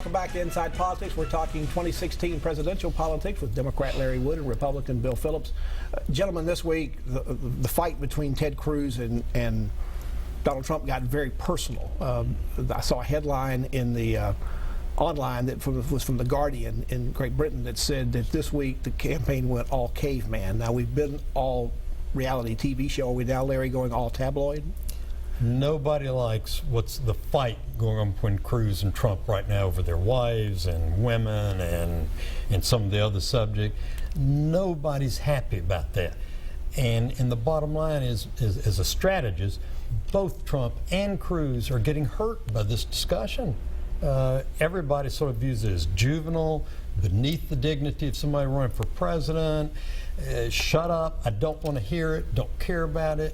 Welcome back to Inside Politics. We're talking 2016 presidential politics with Democrat Larry Wood and Republican Bill Phillips. Gentlemen, this week, the fight between Ted Cruz and Donald Trump got very personal. I saw a headline in the online that was from The Guardian in Great Britain that said that this week the campaign went all caveman. Now, we've been all reality TV show. Are we now, Larry, going all tabloid? Nobody likes what's the fight going on between Cruz and Trump right now over their wives and women and some of the other subject. Nobody's happy about that. And the bottom line is, as a strategist, both Trump and Cruz are getting hurt by this discussion. Everybody sort of views it as juvenile, beneath the dignity of somebody running for president. Shut up, I don't want to hear it, don't care about it.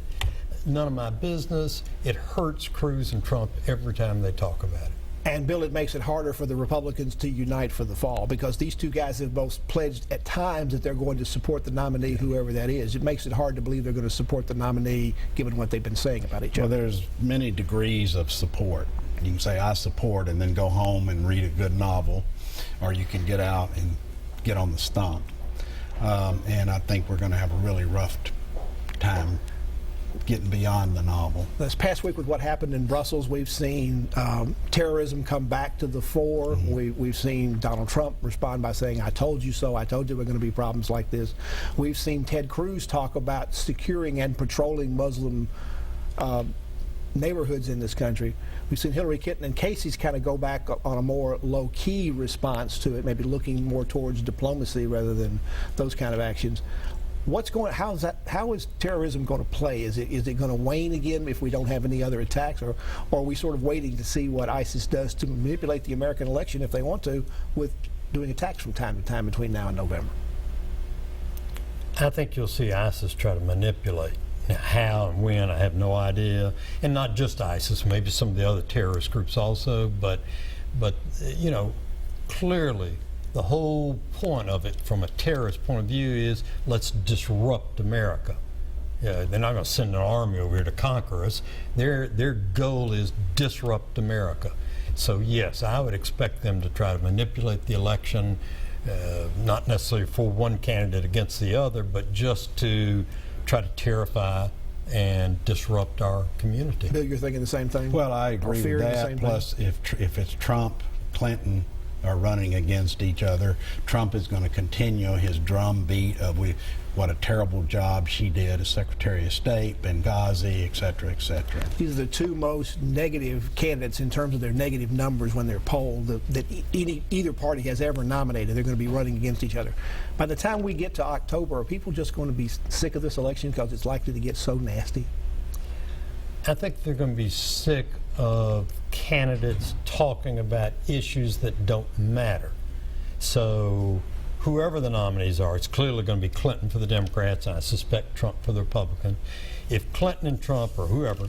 None of my business. It hurts Cruz and Trump every time they talk about it. And Bill, it makes it harder for the Republicans to unite for the fall because these two guys have both pledged at times that they're going to support the nominee, whoever that is. It makes it hard to believe they're going to support the nominee given what they've been saying about each other. Well, there's many degrees of support. You can say, I support, and then go home and read a good novel, or you can get out and get on the stump. And I think we're going to have a really rough time getting beyond the novel. This past week with what happened in Brussels, we've seen terrorism come back to the fore. Mm-hmm. We've seen Donald Trump respond by saying, I told you so, I told you there were going to be problems like this. We've seen Ted Cruz talk about securing and patrolling Muslim neighborhoods in this country. We've seen Hillary Clinton and Casey's kind of go back on a more low-key response to it, maybe looking more towards diplomacy rather than those kind of actions. How is terrorism going to play? Is it going to wane again if we don't have any other attacks, or are we sort of waiting to see what ISIS does to manipulate the American election if they want to, with doing attacks from time to time between now and November? I think you'll see ISIS try to manipulate. Now, how and when, I have no idea. And not just ISIS, maybe some of the other terrorist groups also, but you know, clearly the whole point of it from a terrorist point of view is let's disrupt America. They're not going to send an army over here to conquer us. Their goal is disrupt America. So yes, I would expect them to try to manipulate the election, not necessarily for one candidate against the other, but just to try to terrify and disrupt our community. Bill, you're thinking the same thing? Well, I agree with that. Plus, if it's Trump, Clinton are running against each other, Trump is going to continue his drumbeat of what a terrible job she did as Secretary of State, Benghazi, et cetera, et cetera. These are the two most negative candidates in terms of their negative numbers when they're polled that either party has ever nominated. They're going to be running against each other. By the time we get to October, are people just going to be sick of this election because it's likely to get so nasty? I think they're going to be sick of candidates talking about issues that don't matter. So whoever the nominees are, it's clearly going to be Clinton for the Democrats, and I suspect Trump for the Republicans. If Clinton and Trump or whoever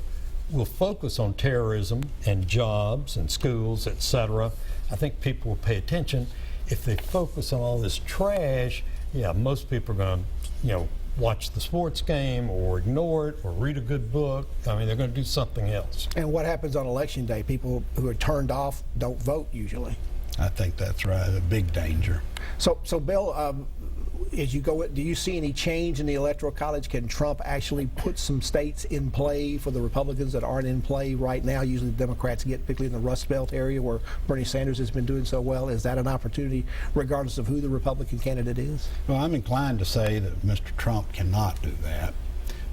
will focus on terrorism and jobs and schools, etc., I think people will pay attention. If they focus on all this trash, yeah, most people are going to, watch the sports game or ignore it or read a good book. I mean, they're going to do something else. And what happens on Election Day? People who are turned off don't vote usually. I think that's right, a big danger. So Bill, as you go, do you see any change in the Electoral College? Can Trump actually put some states in play for the Republicans that aren't in play right now? Usually the Democrats get, particularly in the Rust Belt area where Bernie Sanders has been doing so well. Is that an opportunity regardless of who the Republican candidate is? Well, I'm inclined to say that Mr. Trump cannot do that.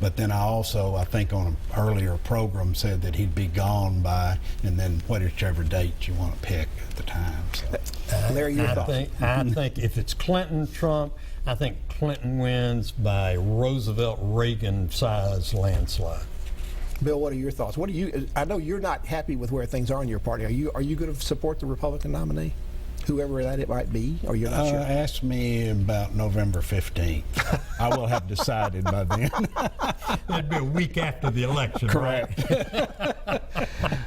But then I think on an earlier program said that he'd be gone by, and then whichever date you want to pick at the time. So. Larry, your thoughts? I think if it's Clinton, Trump, I think Clinton wins by Roosevelt-Reagan size landslide. Bill, what are your thoughts? I know you're not happy with where things are in your party. Are you going to support the Republican nominee? Whoever that it might be, or you're not sure? Ask me about November 15th. I will have decided by then. That'd be a week after the election. Correct. Right?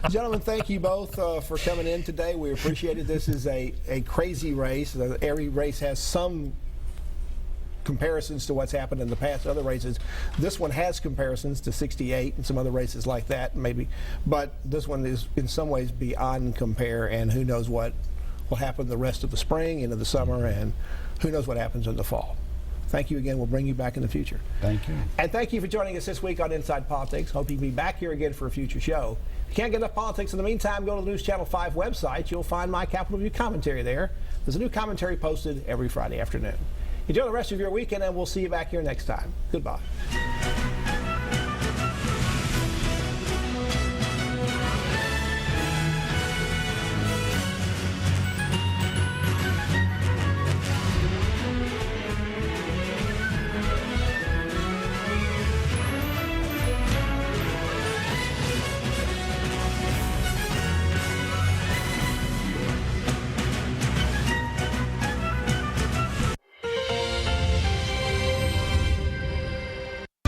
Gentlemen, thank you both for coming in today. We appreciate it. This is a crazy race. Every race has some comparisons to what's happened in the past other races. This one has comparisons to 68 and some other races like that, maybe. But this one is in some ways beyond compare, and who knows what will happen the rest of the spring, into the summer, and who knows what happens in the fall. Thank you again. We'll bring you back in the future. Thank you. And thank you for joining us this week on Inside Politics. Hope you can be back here again for a future show. If you can't get enough politics in the meantime, go to the News Channel 5 website. You'll find my Capitol View commentary there. There's a new commentary posted every Friday afternoon. Enjoy the rest of your weekend, and we'll see you back here next time. Goodbye.